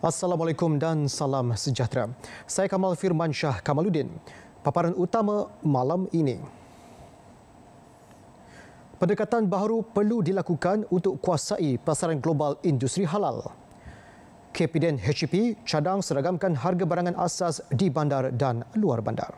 Assalamualaikum dan salam sejahtera. Saya Kamal Firmansyah Kamaluddin. Paparan utama malam ini. Pendekatan baharu perlu dilakukan untuk kuasai pasaran global industri halal. Kapiten HEP cadang seragamkan harga barangan asas di bandar dan luar bandar.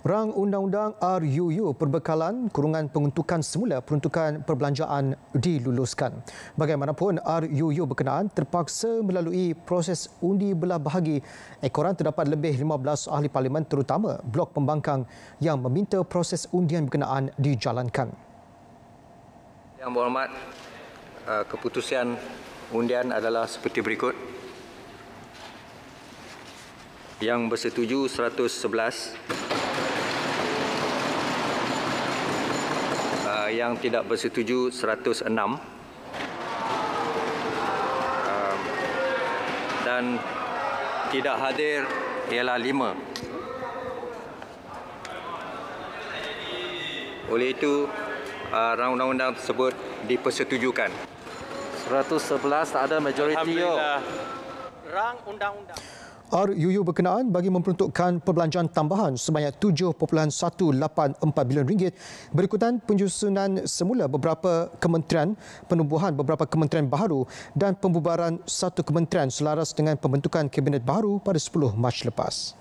Rang Undang-Undang RUU Perbekalan Kurungan Penguntukan Semula Peruntukan Perbelanjaan diluluskan. Bagaimanapun, RUU berkenaan terpaksa melalui proses undi belah bahagi. Ekoran terdapat lebih 15 ahli parlimen terutama Blok Pembangkang yang meminta proses undian berkenaan dijalankan. Yang berhormat, keputusan undian adalah seperti berikut. Yang bersetuju 111, yang tidak bersetuju 106 dan tidak hadir ialah 5. Oleh itu, rang undang-undang tersebut dipersetujukan. 111 tak ada majoriti. Alhamdulillah. Rang undang-undang RUU berkenaan bagi memperuntukkan perbelanjaan tambahan sebanyak 7.184 bilion ringgit berikutan penyusunan semula beberapa kementerian, penubuhan beberapa kementerian baharu dan pembubaran satu kementerian selaras dengan pembentukan kabinet baharu pada 10 Mac lepas.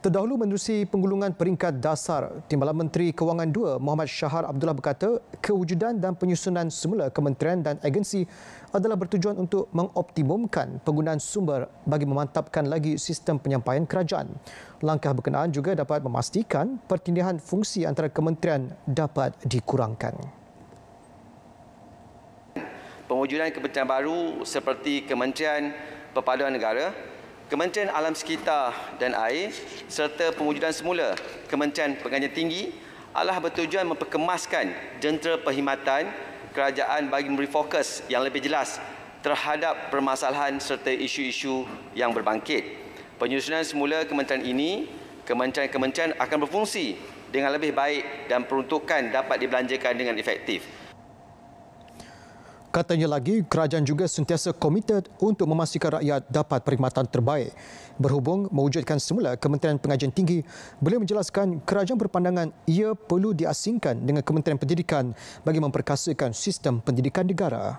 Terdahulu menerusi penggulungan peringkat dasar, Timbalan Menteri Kewangan II Muhammad Shahar Abdullah berkata kewujudan dan penyusunan semula kementerian dan agensi adalah bertujuan untuk mengoptimumkan penggunaan sumber bagi memantapkan lagi sistem penyampaian kerajaan. Langkah berkenaan juga dapat memastikan pertindihan fungsi antara kementerian dapat dikurangkan. Pewujudan kementerian baru seperti Kementerian Perpaduan Negara, Kementerian Alam Sekitar dan Air serta pewujudan semula Kementerian Pengajian Tinggi adalah bertujuan memperkemaskan jentera perkhidmatan kerajaan bagi memberi fokus yang lebih jelas terhadap permasalahan serta isu-isu yang berbangkit. Penyusunan semula kementerian ini, kementerian-kementerian akan berfungsi dengan lebih baik dan peruntukan dapat dibelanjakan dengan efektif. Katanya lagi, kerajaan juga sentiasa komited untuk memastikan rakyat dapat perkhidmatan terbaik. Berhubung mewujudkan semula Kementerian Pengajian Tinggi, beliau menjelaskan kerajaan berpandangan ia perlu diasingkan dengan Kementerian Pendidikan bagi memperkasakan sistem pendidikan negara.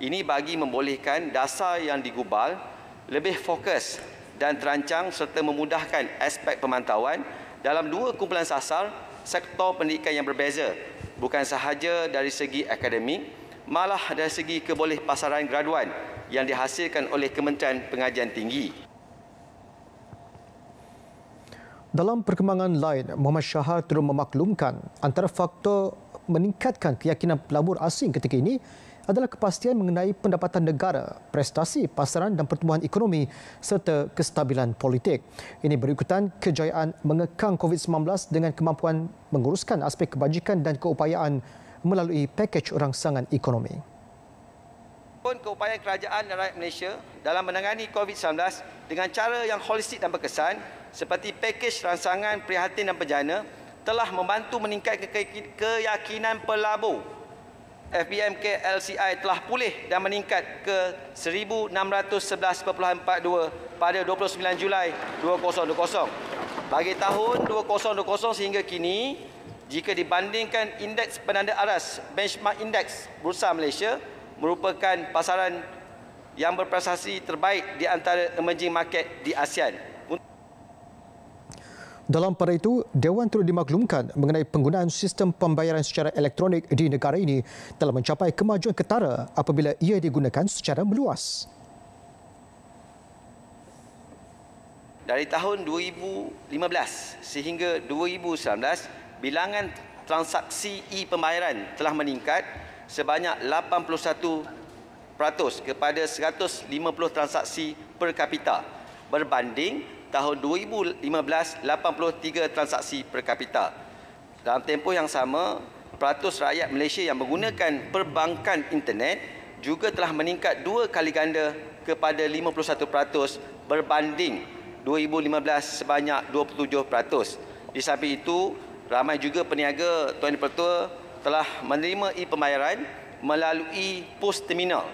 Ini bagi membolehkan dasar yang digubal lebih fokus dan terancang serta memudahkan aspek pemantauan dalam dua kumpulan sasar sektor pendidikan yang berbeza, bukan sahaja dari segi akademik, malah dari segi kebolehpasaran graduan yang dihasilkan oleh Kementerian Pengajian Tinggi. Dalam perkembangan lain, Muhammad Shahar turut memaklumkan antara faktor meningkatkan keyakinan pelabur asing ketika ini adalah kepastian mengenai pendapatan negara, prestasi pasaran dan pertumbuhan ekonomi serta kestabilan politik. Ini berikutan kejayaan mengekang COVID-19 dengan kemampuan menguruskan aspek kebajikan dan keupayaan melalui pakej rangsangan ekonomi. Keupayaan kerajaan dan rakyat Malaysia dalam menangani COVID-19 dengan cara yang holistik dan berkesan seperti pakej rangsangan prihatin dan bejana telah membantu meningkatkan keyakinan pelabur. FBMK LCI telah pulih dan meningkat ke 1,611.42 pada 29 Julai 2020. Bagi tahun 2020 sehingga kini, jika dibandingkan indeks penanda aras benchmark indeks Bursa Malaysia merupakan pasaran yang berprestasi terbaik di antara emerging market di ASEAN. Dalam pada itu, Dewan turut dimaklumkan mengenai penggunaan sistem pembayaran secara elektronik di negara ini telah mencapai kemajuan ketara apabila ia digunakan secara meluas. Dari tahun 2015 sehingga 2019, bilangan transaksi e-pembayaran telah meningkat sebanyak 81% kepada 150 transaksi per kapita berbanding tahun 2015, 83 transaksi per kapita. Dalam tempoh yang sama, peratus rakyat Malaysia yang menggunakan perbankan internet juga telah meningkat 2 kali ganda kepada 51% berbanding 2015 sebanyak 27%. Di samping itu, ramai juga peniaga Tuan Dipertua telah menerima e-pembayaran melalui pos terminal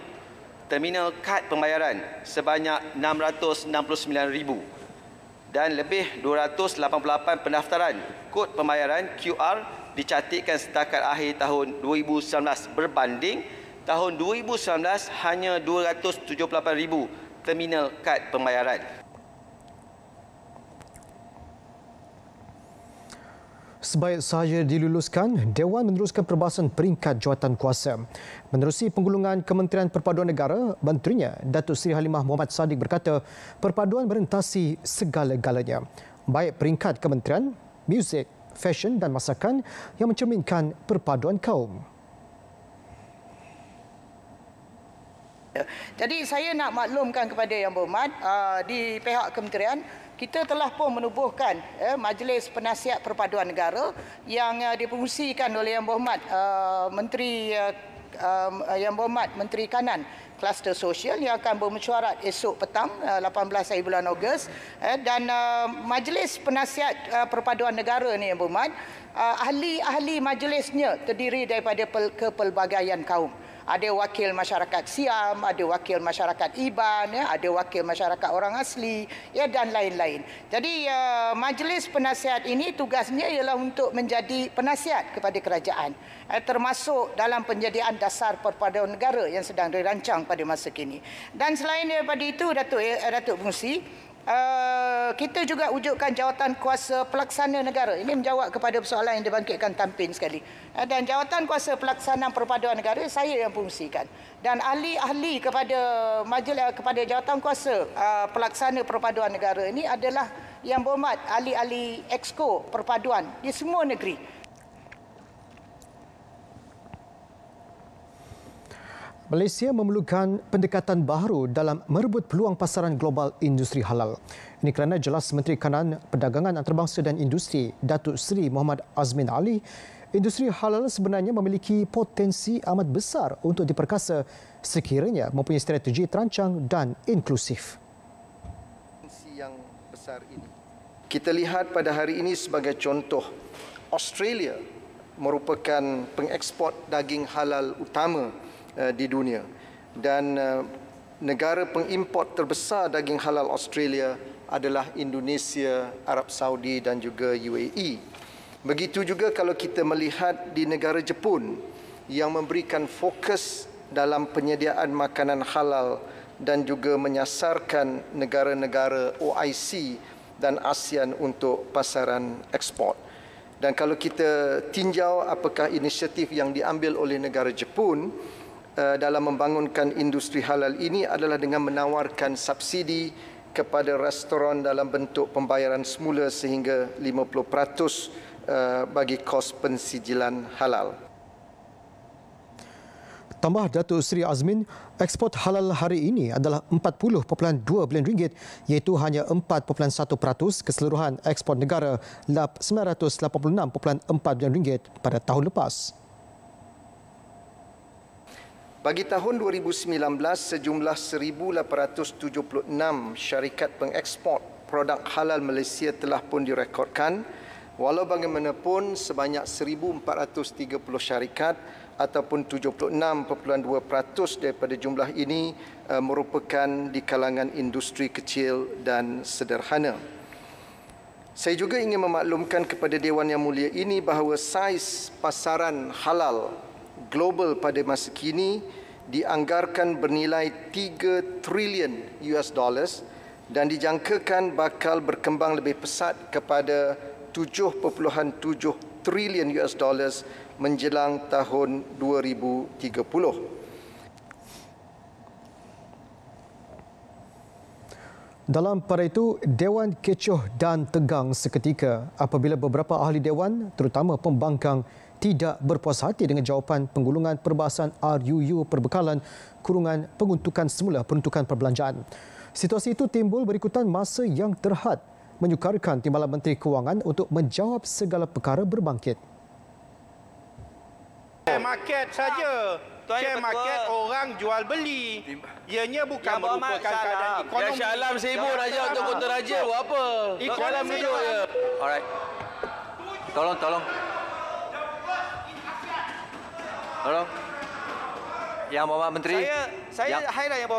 kad pembayaran sebanyak 669,000 dan lebih 288 pendaftaran kod pembayaran QR dicantikkan setakat akhir tahun 2019 berbanding tahun 2019 hanya 278,000 terminal kad pembayaran. Sebaik sahaja diluluskan, Dewan meneruskan perbahasan peringkat jawatan kuasa. Menerusi penggulungan Kementerian Perpaduan Negara, menterinya Datuk Seri Halimah Muhammad Sadiq berkata perpaduan merentasi segala-galanya. Baik peringkat kementerian, muzik, fashion dan masakan yang mencerminkan perpaduan kaum. Jadi saya nak maklumkan kepada Yang Berhormat di pihak kementerian kita telah pun menubuhkan Majlis Penasihat Perpaduan Negara yang difungsikan oleh Yang Berhormat Menteri Kanan Kluster Sosial yang akan bermesyuarat esok petang 18 hari bulan Ogos dan Majlis Penasihat Perpaduan Negara ni Yang Berhormat ahli-ahli majlisnya terdiri daripada kepelbagaian kaum. Ada wakil masyarakat Siam, ada wakil masyarakat Iban, ada wakil masyarakat orang asli dan lain-lain. Jadi majlis penasihat ini tugasnya ialah untuk menjadi penasihat kepada kerajaan termasuk dalam penyediaan dasar perpaduan negara yang sedang dirancang pada masa kini. Dan selain daripada itu Datuk Bungsi, kita juga wujudkan jawatan kuasa pelaksana negara. Ini menjawab kepada persoalan yang dibangkitkan Tampin sekali. Dan jawatan kuasa pelaksanaan perpaduan negara saya yang fungsikan. Dan ahli-ahli kepada jawatan kuasa pelaksana perpaduan negara ini adalah Yang Berhormat ahli-ahli Exco perpaduan di semua negeri. Malaysia memerlukan pendekatan baharu dalam merebut peluang pasaran global industri halal. Ini kerana jelas Menteri Kanan Perdagangan Antarabangsa dan Industri Datuk Seri Muhammad Azmin Ali, industri halal sebenarnya memiliki potensi amat besar untuk diperkasa sekiranya mempunyai strategi terancang dan inklusif. Yang besar ini. Kita lihat pada hari ini sebagai contoh, Australia merupakan pengeksport daging halal utama di dunia dan negara pengimport terbesar daging halal Australia adalah Indonesia, Arab Saudi dan juga UAE. Begitu juga kalau kita melihat di negara Jepun yang memberikan fokus dalam penyediaan makanan halal dan juga menyasarkan negara-negara OIC dan ASEAN untuk pasaran ekspor. Dan kalau kita tinjau apakah inisiatif yang diambil oleh negara Jepun dalam membangunkan industri halal ini adalah dengan menawarkan subsidi kepada restoran dalam bentuk pembayaran semula sehingga 50% bagi kos pensijilan halal. Tambah Datuk Seri Azmin, ekspor halal hari ini adalah 40.2 bilion ringgit iaitu hanya 4.1% keseluruhan ekspor negara 986.4 bilion ringgit pada tahun lepas. Bagi tahun 2019, sejumlah 1,876 syarikat pengeksport produk halal Malaysia telah pun direkodkan. Walau bagaimanapun, sebanyak 1,430 syarikat ataupun 76.2% daripada jumlah ini merupakan di kalangan industri kecil dan sederhana. Saya juga ingin memaklumkan kepada Dewan Yang Mulia ini bahawa saiz pasaran halal global pada masa kini dianggarkan bernilai 3 trilion US dollars dan dijangkakan bakal berkembang lebih pesat kepada 7.7 trilion US dollars menjelang tahun 2030. Dalam pada itu, Dewan kecoh dan tegang seketika apabila beberapa ahli Dewan, terutama pembangkang, tidak berpuas hati dengan jawapan penggulungan perbahasan RUU Perbekalan kurungan penguntukan semula peruntukan perbelanjaan. Situasi itu timbul berikutan masa yang terhad, menyukarkan Timbalan Menteri Kewangan untuk menjawab segala perkara berbangkit. market saja. Tuan Share Yang market Bertuah. orang jual beli. Ianya bukan Yang Berhormat, merupakan keadaan salam. ekonomi. Ya Shah Alam sibuk Raja untuk Kota Raja buat apa? Shah Alam duduk je. Alright. Tolong. Tolong. Yang Berhormat Menteri. Saya highlight Yang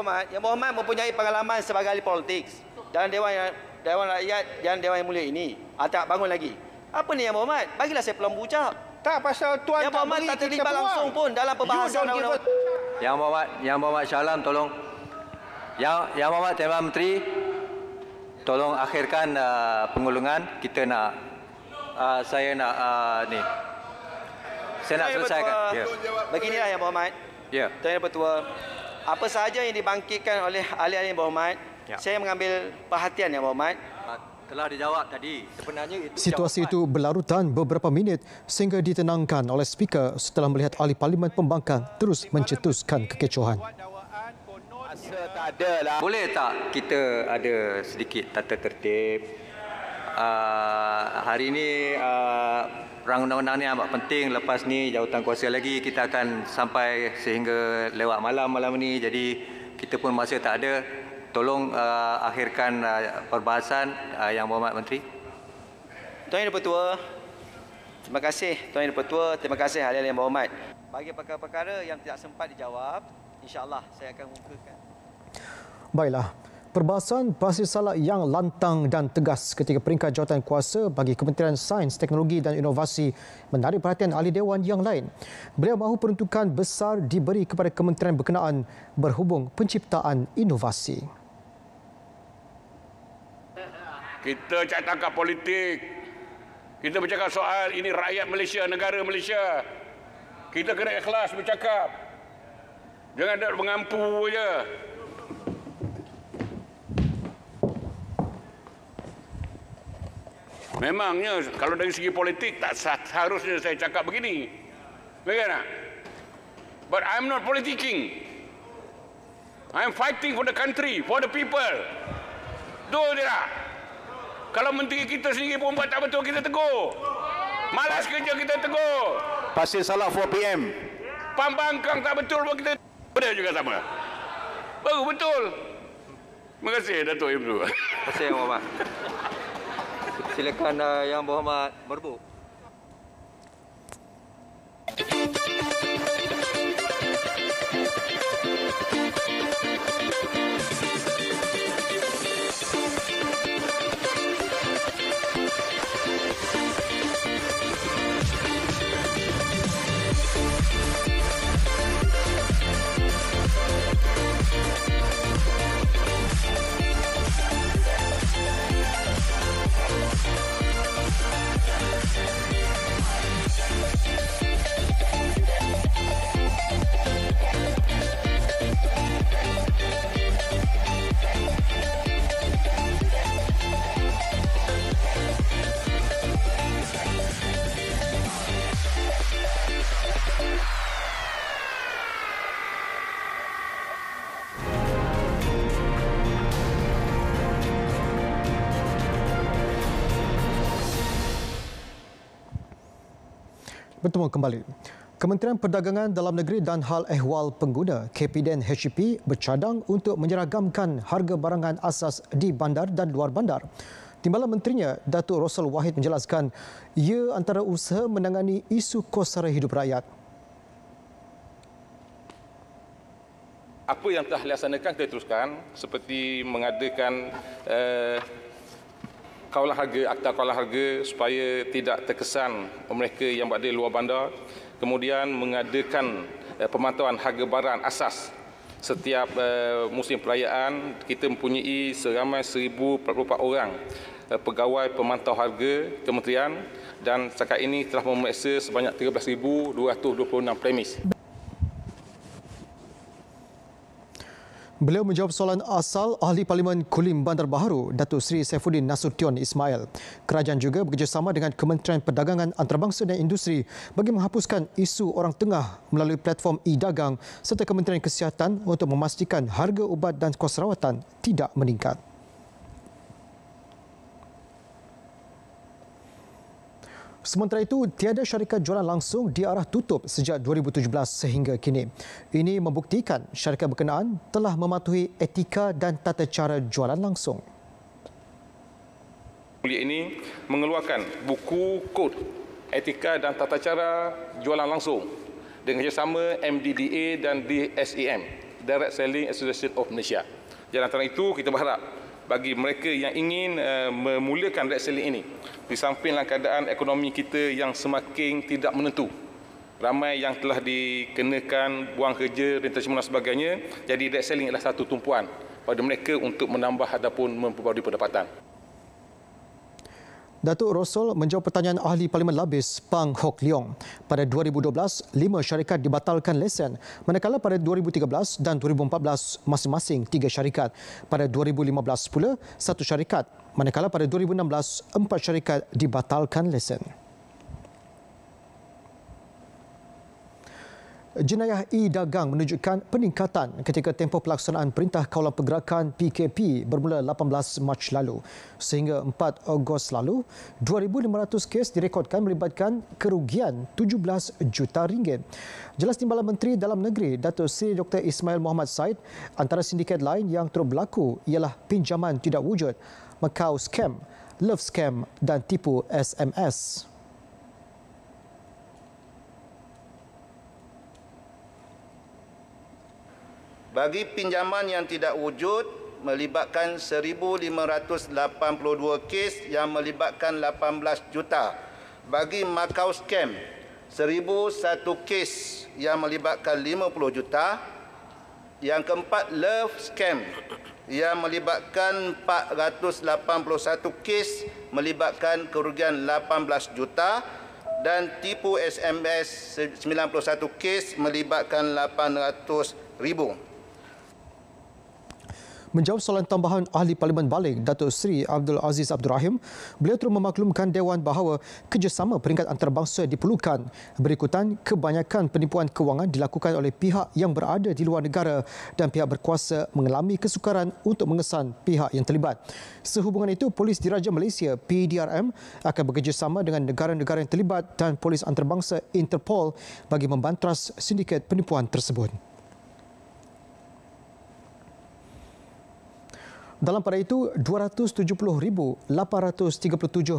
Berhormat mempunyai pengalaman sebagai ahli politik dalam Dewan Rakyat dan Dewan Yang Mulia ini. Tak bangun lagi. Apa ni Yang Berhormat? Bagilah saya peluang berucap. Tak pasal tuan Yang Berhormat beri tak kita terlibat peluang. langsung pun dalam perbahasan undang-undang. Yang Berhormat Shah Alam, tolong. Yang Berhormat Timbalan Menteri, tolong akhirkan pengulungan. Kita nak saya nak ni. Saya nak selesaikan. Ya. Beginilah Yang Berhormat. Ya. Tuan Yang Bertuah, apa sahaja yang dibangkitkan oleh ahli-ahli Yang Berhormat, saya mengambil perhatian Yang Berhormat. Telah dijawab tadi. Sebenarnya itu Situasi itu berlarutan beberapa minit sehingga ditenangkan oleh speaker setelah melihat ahli parlimen pembangkang terus mencetuskan kekecohan. Boleh tak kita ada sedikit tata tertib? Hari ini rang undang-undang ni amat penting. Lepas ni jawatan kuasa lagi kita akan sampai sehingga lewat malam ni. Jadi kita pun masa tak ada. Tolong akhirkan perbahasan Yang Berhormat Menteri. Tuan Yang Bertuah, terima kasih Tuan Yang Bertuah, terima kasih ahli-ahli Yang Berhormat. Bagi perkara-perkara yang tidak sempat dijawab, insya-Allah saya akan mukakan. Baiklah, perbahasan basis salah yang lantang dan tegas ketika peringkat jawatan kuasa bagi Kementerian Sains, Teknologi dan Inovasi menarik perhatian ahli Dewan yang lain. Beliau mahu peruntukan besar diberi kepada kementerian berkenaan berhubung penciptaan inovasi. Kita cakap politik. Kita bercakap soal ini rakyat Malaysia, negara Malaysia. Kita kena ikhlas bercakap. Jangan nak mengampu je. Memangnya kalau dari segi politik tak seharusnya saya cakap begini. Betul tak? But I'm not politicking. I'm fighting for the country, for the people. Betul tak? Kalau menteri kita sendiri pun buat tak betul, kita tegur. Malas kerja, kita tegur. Pasir salah 4 PM. Pembangkang tak betul pun kita benda juga sama. Baru betul. Terima kasih Datuk Ibnu. Terima kasih Yang Berhormat. Silakan Yang Berhormat Merbuk. Bertemu kembali. Kementerian Perdagangan Dalam Negeri dan Hal Ehwal Pengguna KPDN HEP bercadang untuk menyeragamkan harga barangan asas di bandar dan luar bandar. Timbalan Menterinya, Datuk Rosal Wahid menjelaskan ia antara usaha menangani isu kos sara hidup rakyat. Apa yang telah dilaksanakan kita teruskan seperti mengadakan kawalan harga, akta kawalan harga supaya tidak terkesan mereka yang berada di luar bandar. Kemudian mengadakan pemantauan harga barang asas setiap musim perayaan. Kita mempunyai seramai 1,044 orang pegawai pemantau harga kementerian dan setakat ini telah memeriksa sebanyak 13,226 premis. Beliau menjawab soalan asal Ahli Parlimen Kulim Bandar Baharu, Datuk Seri Saifuddin Nasution Ismail. Kerajaan juga bekerjasama dengan Kementerian Perdagangan Antarabangsa dan Industri bagi menghapuskan isu orang tengah melalui platform e-dagang serta Kementerian Kesihatan untuk memastikan harga ubat dan kos rawatan tidak meningkat. Sementara itu, tiada syarikat jualan langsung diarah tutup sejak 2017 sehingga kini. Ini membuktikan syarikat berkenaan telah mematuhi etika dan tata cara jualan langsung. Kuliah ini mengeluarkan buku kod etika dan tata cara jualan langsung dengan kerjasama MDDA dan DSEM, Direct Selling Association of Malaysia. Jadi antara itu kita berharap bagi mereka yang ingin memulakan direct selling ini, di sampinglah keadaan ekonomi kita yang semakin tidak menentu, ramai yang telah dikenakan buang kerja, rentasi dan sebagainya, jadi direct selling adalah satu tumpuan pada mereka untuk menambah ataupun memperbarui pendapatan. Datuk Rosul menjawab pertanyaan ahli Parlimen Labis Pang Hock Leong. Pada 2012, 5 syarikat dibatalkan lesen, manakala pada 2013 dan 2014 masing-masing 3 syarikat. Pada 2015 pula 1 syarikat, manakala pada 2016 4 syarikat dibatalkan lesen. Jenayah e-dagang menunjukkan peningkatan ketika tempoh pelaksanaan Perintah Kawalan Pergerakan PKP bermula 18 Mac lalu. Sehingga 4 Ogos lalu, 2,500 kes direkodkan melibatkan kerugian 17 juta ringgit. Jelas Timbalan Menteri Dalam Negeri Datuk Seri Dr. Ismail Mohamad Said, antara sindiket lain yang turut berlaku ialah pinjaman tidak wujud, Macau Scam, Love Scam dan tipu SMS. Bagi pinjaman yang tidak wujud melibatkan 1,582 kes yang melibatkan 18 juta. Bagi Macau Scam 1,001 kes yang melibatkan 50 juta. Yang keempat Love Scam yang melibatkan 481 kes melibatkan kerugian 18 juta. Dan tipu SMS 91 kes melibatkan 800,000. Menjawab soalan tambahan Ahli Parlimen Balik Datuk Seri Abdul Aziz Abdul Rahim, beliau terus memaklumkan Dewan bahawa kerjasama peringkat antarabangsa diperlukan berikutan kebanyakan penipuan kewangan dilakukan oleh pihak yang berada di luar negara dan pihak berkuasa mengalami kesukaran untuk mengesan pihak yang terlibat. Sehubungan itu, Polis Diraja Malaysia PDRM akan bekerjasama dengan negara-negara yang terlibat dan Polis Antarabangsa Interpol bagi membantras sindiket penipuan tersebut. Dalam pada itu, 270,837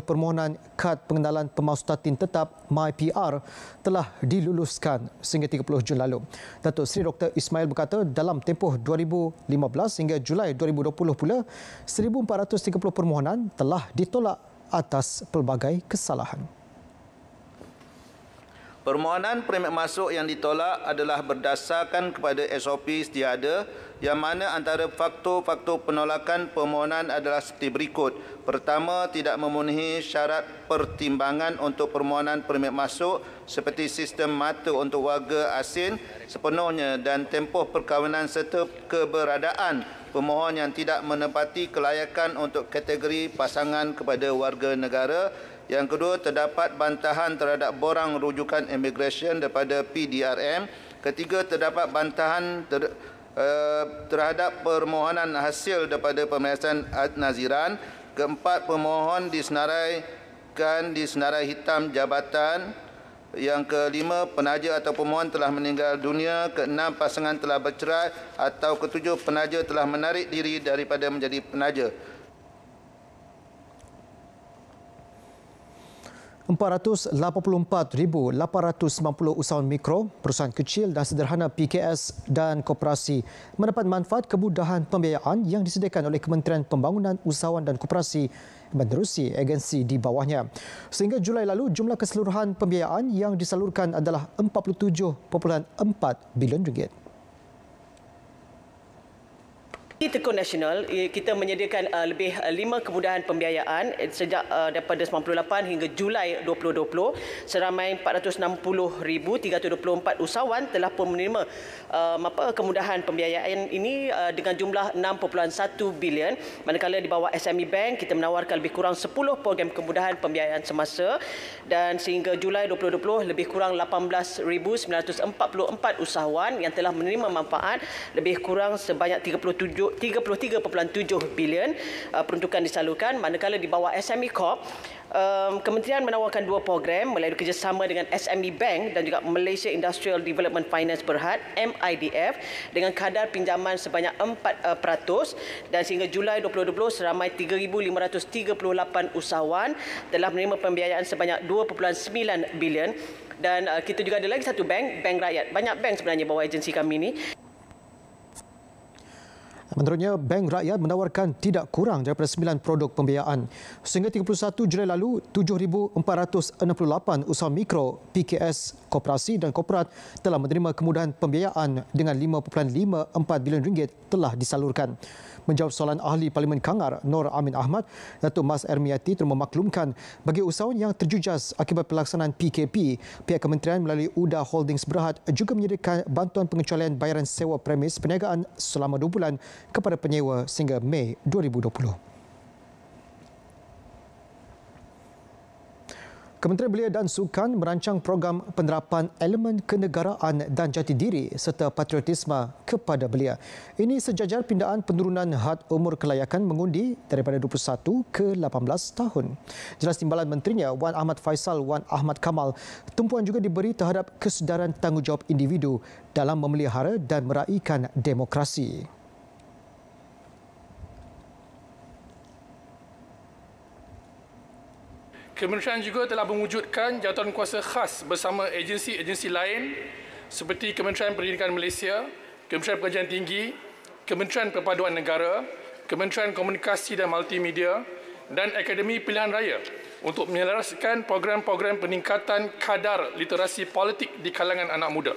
permohonan kad pengenalan pemaksudatin tetap MyPR telah diluluskan sehingga 30 Jun lalu. Datuk Seri Dr. Ismail berkata dalam tempoh 2015 hingga Julai 2020 pula, 1,430 permohonan telah ditolak atas pelbagai kesalahan. Permohonan permit masuk yang ditolak adalah berdasarkan kepada SOP sedia ada, yang mana antara faktor-faktor penolakan permohonan adalah seperti berikut. Pertama, tidak memenuhi syarat pertimbangan untuk permohonan permit masuk seperti sistem mata untuk warga asing sepenuhnya dan tempoh perkahwinan serta keberadaan pemohon yang tidak menepati kelayakan untuk kategori pasangan kepada warga negara. Yang kedua, terdapat bantahan terhadap borang rujukan imigresen daripada PDRM. Ketiga, terdapat bantahan terhadap permohonan hasil daripada pemeriksaan naziran. Keempat, pemohon disenaraikan di senarai hitam jabatan. Yang kelima, penaja atau pemohon telah meninggal dunia. Keenam, pasangan telah bercerai. Atau ketujuh, penaja telah menarik diri daripada menjadi penaja. 484,890 usahawan mikro, perusahaan kecil dan sederhana PKS dan koperasi mendapat manfaat kemudahan pembiayaan yang disediakan oleh Kementerian Pembangunan Usahawan dan Koperasi menerusi agensi di bawahnya. Sehingga Julai lalu, jumlah keseluruhan pembiayaan yang disalurkan adalah 47.4 bilion ringgit. Di Tekun Nasional, kita menyediakan lebih 5 kemudahan pembiayaan sejak daripada 98 hingga Julai 2020. Seramai 460,324 usahawan telah pun menerima kemudahan pembiayaan ini dengan jumlah 6.1 bilion. Manakala di bawah SME Bank, kita menawarkan lebih kurang 10 program kemudahan pembiayaan semasa dan sehingga Julai 2020 lebih kurang 18,944 usahawan yang telah menerima manfaat lebih kurang sebanyak 37 33.7 bilion peruntukan disalurkan, manakala di bawah SME Corp Kementerian menawarkan 2 program melalui kerjasama dengan SME Bank dan juga Malaysia Industrial Development Finance Berhad MIDF dengan kadar pinjaman sebanyak 4% dan sehingga Julai 2020 seramai 3,538 usahawan telah menerima pembiayaan sebanyak 2.9 bilion. Dan kita juga ada lagi satu bank rakyat. Banyak bank sebenarnya bawah agensi kami ini. Menurutnya, Bank Rakyat menawarkan tidak kurang daripada 9 produk pembiayaan. Sehingga 31 Julai lalu, 7,468 usaha mikro, PKS, koperasi dan korporat telah menerima kemudahan pembiayaan dengan 5.54 bilion ringgit telah disalurkan. Menjawab soalan Ahli Parlimen Kangar, Nur Amin Ahmad, Datuk Mas Ermiati terus memaklumkan bagi usahawan yang terjujas akibat pelaksanaan PKP, pihak kementerian melalui UDA Holdings Berhad juga menyediakan bantuan pengecualian bayaran sewa premis perniagaan selama 2 bulan kepada penyewa sehingga Mei 2020. Kementerian Belia dan Sukan merancang program penerapan elemen kenegaraan dan jati diri serta patriotisme kepada belia. Ini sejajar pindaan penurunan had umur kelayakan mengundi daripada 21 ke 18 tahun. Jelas timbalan menterinya Wan Ahmad Faisal Wan Ahmad Kamal, tumpuan juga diberi terhadap kesedaran tanggungjawab individu dalam memelihara dan meraihkan demokrasi. Kementerian juga telah mewujudkan jawatankuasa khas bersama agensi-agensi lain seperti Kementerian Pendidikan Malaysia, Kementerian Pengajian Tinggi, Kementerian Perpaduan Negara, Kementerian Komunikasi dan Multimedia dan Akademi Pilihan Raya untuk menyelaraskan program-program peningkatan kadar literasi politik di kalangan anak muda.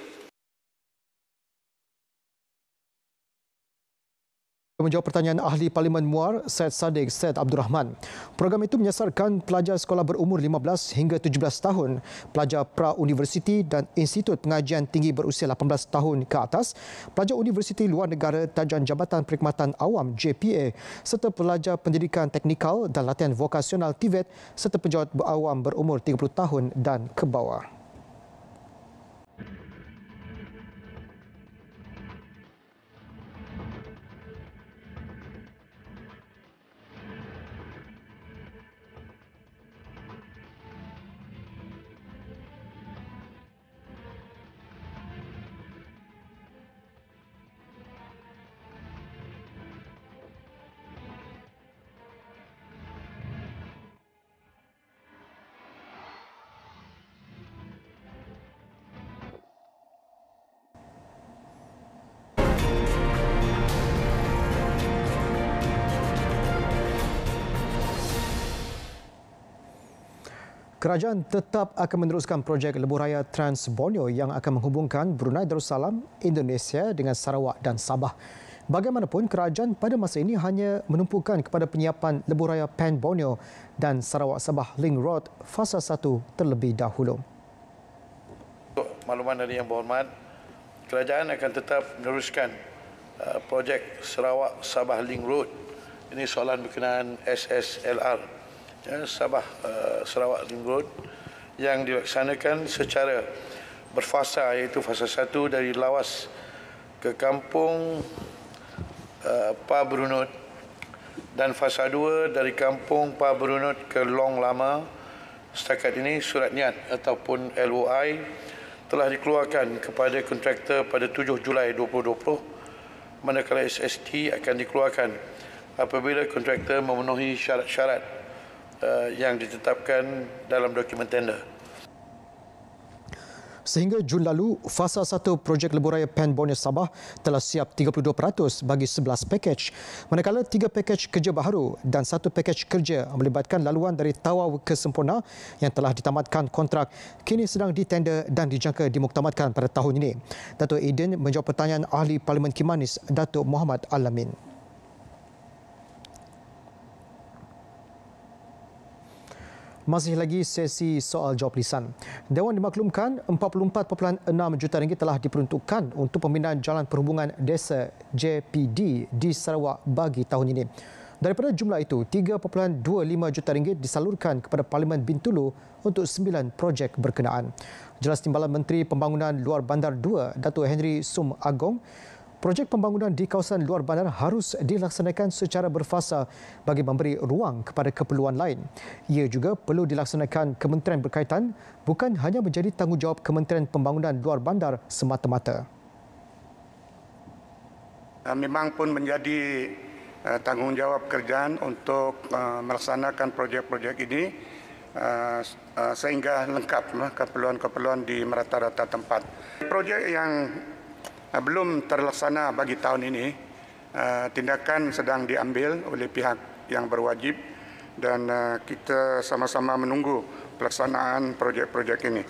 Menjawab pertanyaan Ahli Parlimen Muar, Syed Saddiq Syed Abdul Rahman. Program itu menyasarkan pelajar sekolah berumur 15 hingga 17 tahun, pelajar pra-universiti dan institut pengajian tinggi berusia 18 tahun ke atas, pelajar universiti luar negara tajuan Jabatan Perkhidmatan Awam JPA, serta pelajar pendidikan teknikal dan latihan vokasional TVET serta pejabat awam berumur 30 tahun dan ke bawah. Kerajaan tetap akan meneruskan projek lebuh raya Trans Borneo yang akan menghubungkan Brunei Darussalam, Indonesia dengan Sarawak dan Sabah. Bagaimanapun, kerajaan pada masa ini hanya menumpukan kepada penyiapan lebuh raya Pan Borneo dan Sarawak Sabah Link Road fasa 1 terlebih dahulu. Untuk makluman dari Yang Berhormat, kerajaan akan tetap meneruskan projek Sarawak Sabah Link Road. Ini soalan berkenaan SSLR. Sabah Sarawak Link Road yang dilaksanakan secara berfasa, iaitu fasa 1 dari Lawas ke Kampung Pa Berunut dan fasa 2 dari Kampung Pa Berunut ke Long Lama. Setakat ini surat niat ataupun LOI telah dikeluarkan kepada kontraktor pada 7 Julai 2020, manakala SST akan dikeluarkan apabila kontraktor memenuhi syarat-syarat yang ditetapkan dalam dokumen tender. Sehingga Jun lalu, fasa 1 projek lebuh raya Pan Borneo Sabah telah siap 32% bagi 11 pakej, manakala 3 pakej kerja baharu dan 1 pakej kerja melibatkan laluan dari Tawau ke Semporna yang telah ditamatkan kontrak kini sedang ditender dan dijangka dimuktamadkan pada tahun ini. Datuk Aiden menjawab pertanyaan Ahli Parlimen Kimanis, Datuk Muhammad Alamin. Masih lagi sesi soal jawab lisan. Dewan dimaklumkan 44.6 juta ringgit telah diperuntukkan untuk pembinaan jalan perhubungan desa JPD di Sarawak bagi tahun ini. Daripada jumlah itu, 3.25 juta ringgit disalurkan kepada Parlimen Bintulu untuk 9 projek berkenaan. Jelas timbalan Menteri Pembangunan Luar Bandar 2, Datuk Henry Sum Agong, projek pembangunan di kawasan luar bandar harus dilaksanakan secara berfasa bagi memberi ruang kepada keperluan lain. Ia juga perlu dilaksanakan kementerian berkaitan, bukan hanya menjadi tanggungjawab Kementerian Pembangunan Luar Bandar semata-mata. Memang pun menjadi tanggungjawab kerajaan untuk melaksanakan projek-projek ini sehingga lengkap keperluan-keperluan di merata-rata tempat. Projek yang belum terlaksana bagi tahun ini, tindakan sedang diambil oleh pihak yang berwajib dan kita sama-sama menunggu pelaksanaan projek-projek ini.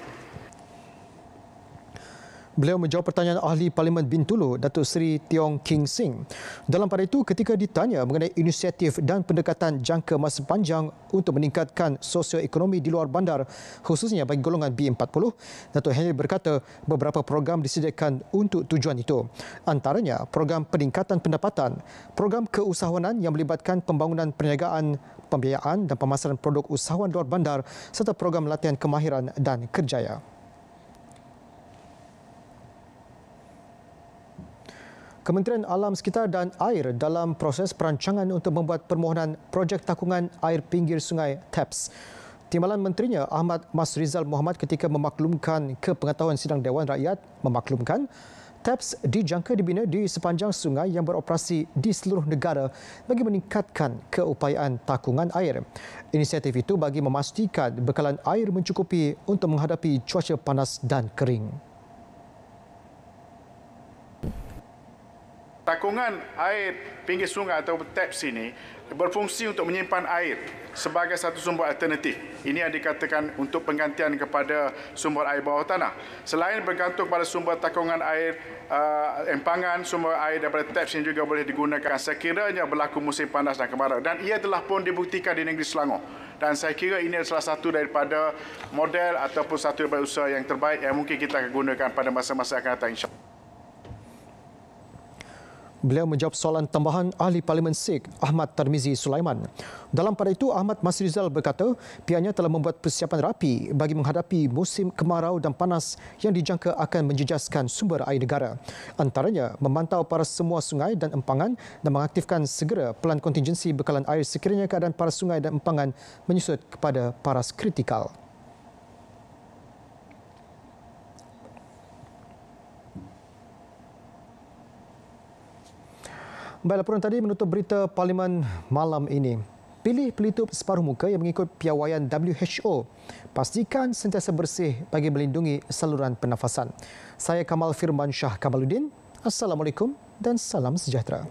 Beliau menjawab pertanyaan Ahli Parlimen Bintulu, Datuk Seri Tiong King Sing. Dalam pada itu, ketika ditanya mengenai inisiatif dan pendekatan jangka masa panjang untuk meningkatkan sosioekonomi di luar bandar, khususnya bagi golongan B40, Datuk Henry berkata beberapa program disediakan untuk tujuan itu. Antaranya, program peningkatan pendapatan, program keusahawanan yang melibatkan pembangunan perniagaan, pembiayaan dan pemasaran produk usahawan luar bandar serta program latihan kemahiran dan kerjaya. Kementerian Alam Sekitar dan Air dalam proses perancangan untuk membuat permohonan projek takungan air pinggir sungai TAPS. Timbalan Menterinya Ahmad Masrizal Mohamad ketika memaklumkan ke pengetahuan Sidang Dewan Rakyat memaklumkan TAPS dijangka dibina di sepanjang sungai yang beroperasi di seluruh negara bagi meningkatkan keupayaan takungan air. Inisiatif itu bagi memastikan bekalan air mencukupi untuk menghadapi cuaca panas dan kering. Takungan air pinggir sungai atau TAPS ini berfungsi untuk menyimpan air sebagai satu sumber alternatif. Ini yang dikatakan untuk penggantian kepada sumber air bawah tanah. Selain bergantung pada sumber takungan air empangan, sumber air daripada TAPS ini juga boleh digunakan sekiranya berlaku musim panas dan kemarau. Dan ia telah pun dibuktikan di negeri Selangor. Dan saya kira ini adalah salah satu daripada model ataupun satu daripada usaha yang terbaik yang mungkin kita akan gunakan pada masa-masa akan datang, insya-Allah. Beliau menjawab soalan tambahan Ahli Parlimen Sikh Ahmad Tarmizi Sulaiman. Dalam pada itu, Ahmad Masrizal berkata pihaknya telah membuat persiapan rapi bagi menghadapi musim kemarau dan panas yang dijangka akan menjejaskan sumber air negara. Antaranya, memantau paras semua sungai dan empangan dan mengaktifkan segera pelan kontingensi bekalan air sekiranya keadaan paras sungai dan empangan menyusut kepada paras kritikal. Baik, laporan tadi menutup berita Parlimen malam ini. Pilih pelitup separuh muka yang mengikut piawaian WHO. Pastikan sentiasa bersih bagi melindungi saluran pernafasan. Saya Kamal Firman Shah Kamaluddin. Assalamualaikum dan salam sejahtera.